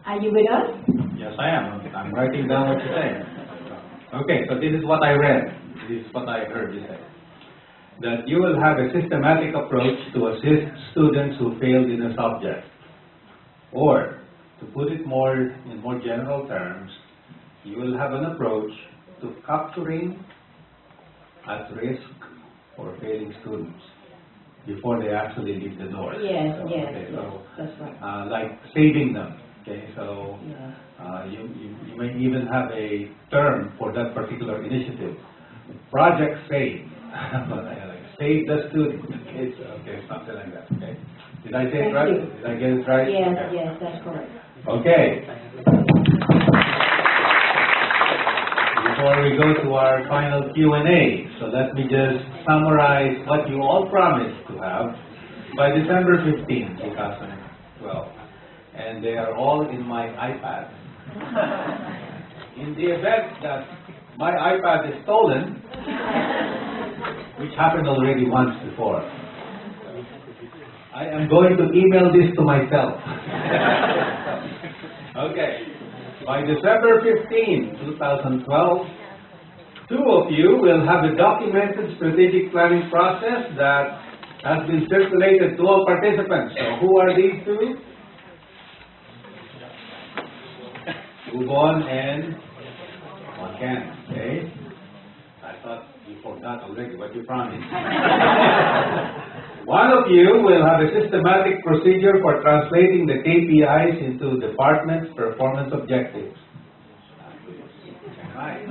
Are you with us? Yes, I am. I'm writing down what you're saying. Okay, so this is what I read. This is what I heard you say. That you will have a systematic approach to assist students who failed in a subject. Or, to put it in more general terms, you will have an approach to capturing at risk or failing students before they actually leave the door. Yes, so, yes, okay, yes, so, that's right. like saving them. Okay, so Yeah. you may even have a term for that particular initiative. Project Save. Like, save the student. Okay, something like that. Okay. Did I say it Thank right? you. Did I get it right? Yes, Okay. yes, that's correct. Okay. Before we go to our final Q&A, so let me just summarize what you all promised to have by December 15, 2012. And they are all in my iPad. In the event that my iPad is stolen, which happened already once before, I am going to email this to myself. Okay. By December 15, 2012, two of you will have a documented strategic planning process that has been circulated to all participants. So who are these two? Ubon and Ken. Okay? I thought you forgot already what you promised. One of you will have a systematic procedure for translating the KPIs into department's performance objectives. Right.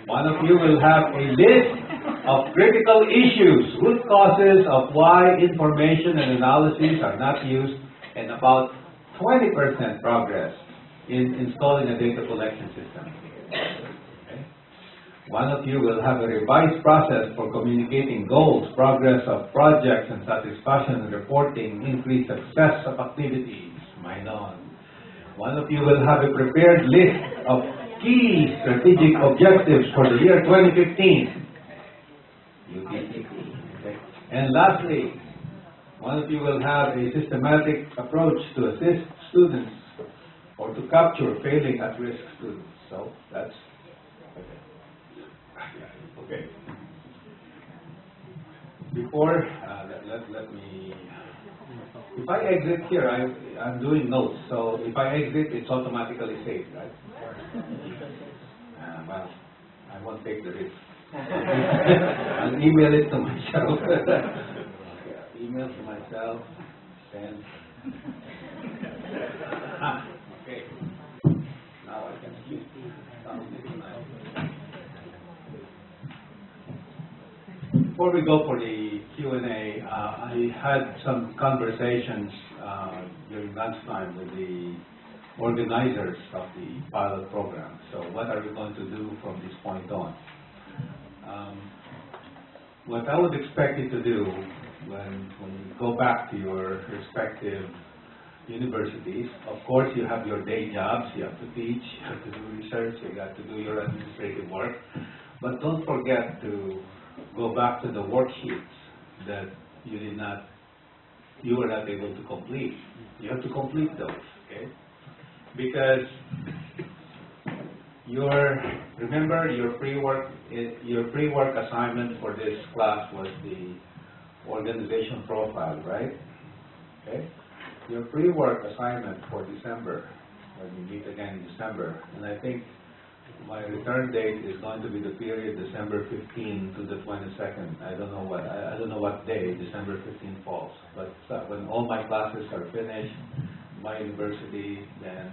One of you will have a list of critical issues, root causes of why information and analysis are not used, and about 20% progress in installing a data collection system. Okay. One of you will have a revised process for communicating goals, progress of projects, and satisfaction and reporting, increased success of activities. One of you will have a prepared list of key strategic objectives for the year 2015. Okay. And lastly, one of you will have a systematic approach to assist students or to capture failing at-risk students. So that's okay. Before, let me. If I exit here, I'm doing notes. So if I exit, it's automatically saved, right? Well, I won't take the risk. I'll email it to myself. Email to myself. Send. Okay. Now I can sleep. Before we go for the Q&A, I had some conversations during lunchtime with the organizers of the pilot program. So what are we going to do from this point on? What I would expect you to do when you go back to your respective universities, of course you have your day jobs, you have to teach, you have to do research, you have to do your administrative work, but don't forget to go back to the worksheets that you were not able to complete. You have to complete those, okay? Because remember your pre-work assignment for this class was the organization profile, right? Okay? Your pre-work assignment for December, when we meet again in December, and I think my return date is going to be the period December 15 to the 22nd. I don't know what day December 15 falls. But when all my classes are finished, my university, then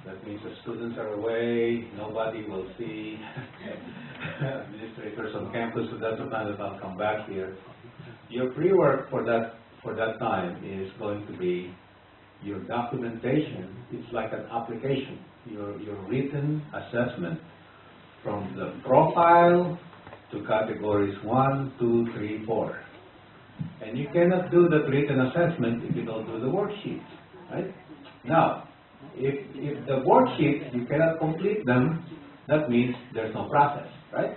that means the students are away. Nobody will see administrators on campus. So that's the time that I'll come back here. Your pre-work for that time is going to be your documentation. It's like an application. Your written assessment from the profile to categories 1, 2, 3, 4. And you cannot do that written assessment if you don't do the worksheets, right? Now, if the worksheets, you cannot complete them, that means there's no process, right?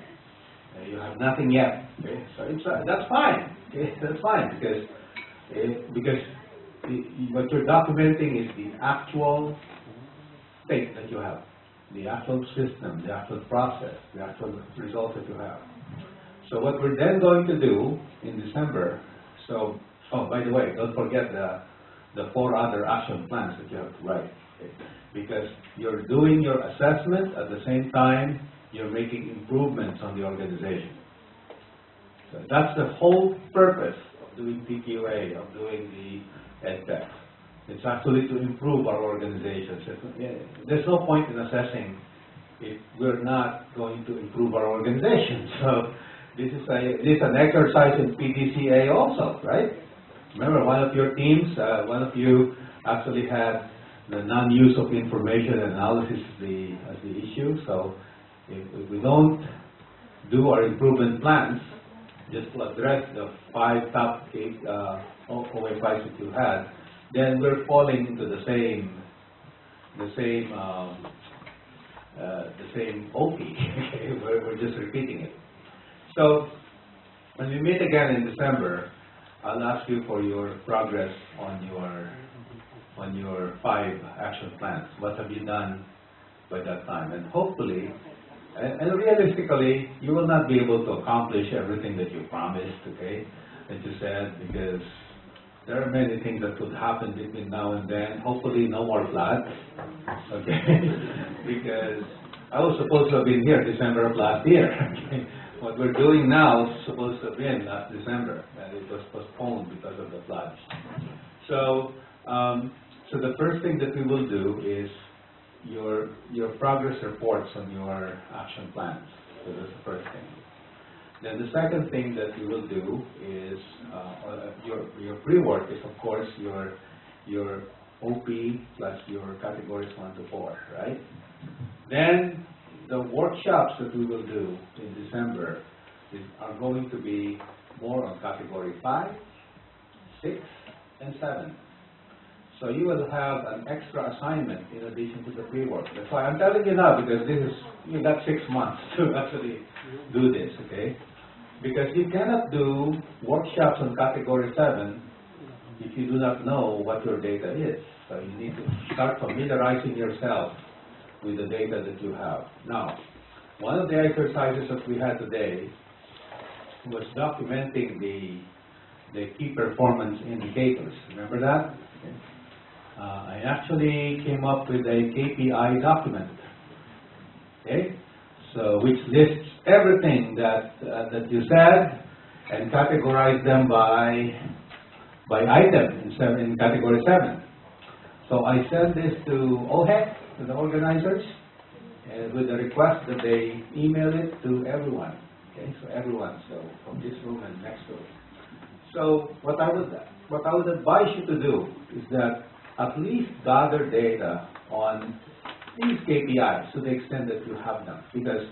You have nothing yet. Okay? So that's fine. Okay? That's fine because what you're documenting is the actual state that you have, the actual system, the actual process, the actual results that you have. So what we're then going to do in December, so, oh, by the way, don't forget the 4 other action plans that you have to write. Okay? Because you're doing your assessment at the same time you're making improvements on the organization. So that's the whole purpose of doing PQA, of doing the EdTech. It's actually to improve our organizations. There's no point in assessing if we're not going to improve our organization. So this is an exercise in PDCA also, right? Remember, one of your teams, one of you actually had the non-use of information analysis as the issue. So if we don't do our improvement plans, just to address the 5 top OA5s that you had, then we're falling into the same OP. We're just repeating it. So when we meet again in December, I'll ask you for your progress on your 5 action plans. What have you done by that time? And hopefully, and realistically, you will not be able to accomplish everything that you promised, okay, that you said, because there are many things that could happen between now and then. Hopefully, no more floods, okay, because I was supposed to have been here December of last year. Okay? What we're doing now is supposed to have been last December, and it was postponed because of the floods. So, so the first thing that we will do is your progress reports on your action plans. So that's the first thing. Then the second thing that we will do is your pre-work is, of course, your OP plus your categories 1 to 4, right? Then the workshops that we will do in December are going to be more on category 5, 6, and 7. So you will have an extra assignment in addition to the pre-work. That's why I'm telling you now, because you got 6 months to actually do this, okay? Because you cannot do workshops on category 7 if you do not know what your data is. So you need to start familiarizing yourself with the data that you have. Now, one of the exercises that we had today was documenting the key performance indicators. Remember that? Okay. I actually came up with a KPI document, okay? So which lists everything that you said and categorized them by item in category 7. So I sent this to OHEC, to the organizers, with the request that they email it to everyone. Okay, so everyone, so from this room and next room. So what I would advise you to do is that at least gather data on these KPIs to the extent that you have them, because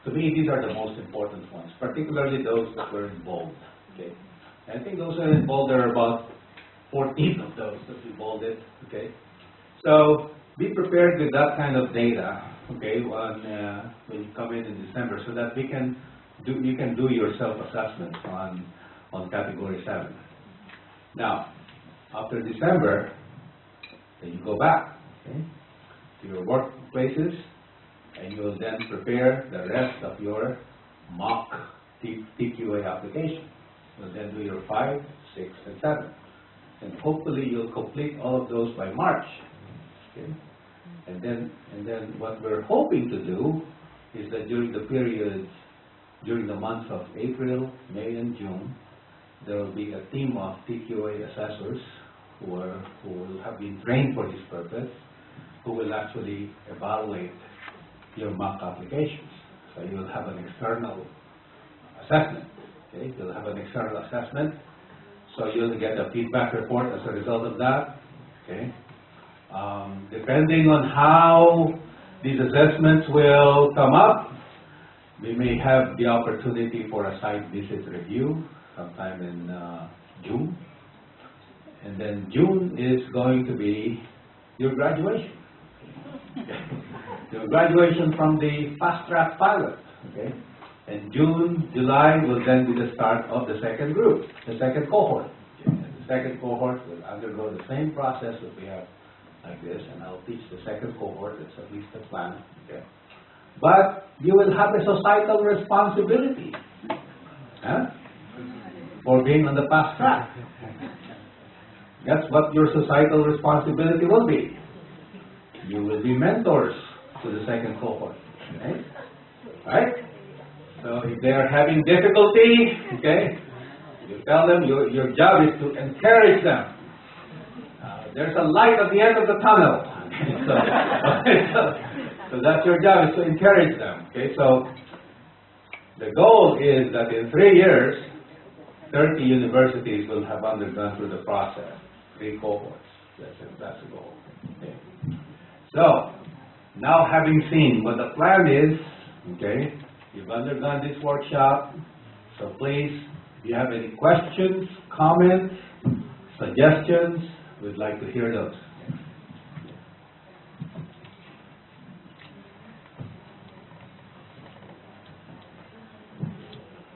to me these are the most important ones, particularly those that were in bold. Okay, I think those are in bold. There are about 14 of those that we bolded. Okay, so be prepared with that kind of data. Okay, when you come in December, so that you can do your self-assessment on category 7. Now, after December, then you go back, okay, to your workplaces, and you will then prepare the rest of your mock TQA application. You'll then do your 5, 6, and 7. And hopefully you'll complete all of those by March. Okay? And then what we're hoping to do is that during the months of April, May, and June, there will be a team of TQA assessors who will have been trained for this purpose, who will actually evaluate your mock applications. So you will have an external assessment. Okay? You'll have an external assessment, so you'll get a feedback report as a result of that. Okay? Depending on how these assessments will come up, we may have the opportunity for a site visit review sometime in June. And then June is going to be your graduation. Your graduation from the fast track pilot. Okay? And July will then be the start of the second group, the second cohort. Okay? And the second cohort will undergo the same process that we have like this, and I'll teach the second cohort. That's at least the plan. Okay. But you will have a societal responsibility, for being on the fast track. That's what your societal responsibility will be. You will be mentors to the second cohort. Okay? Right? So if they are having difficulty, okay, you tell them your job is to encourage them. There's a light at the end of the tunnel. So that's your job, is to encourage them. Okay, so the goal is that in 3 years, 30 universities will have undergone through the process, 3 cohorts. That's the goal. Okay. So now, having seen what the plan is, okay, you've undergone this workshop. So please, if you have any questions, comments, suggestions, we'd like to hear those.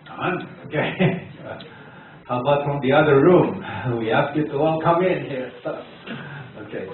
None? Okay. How about from the other room? We ask you to all come in here. Okay.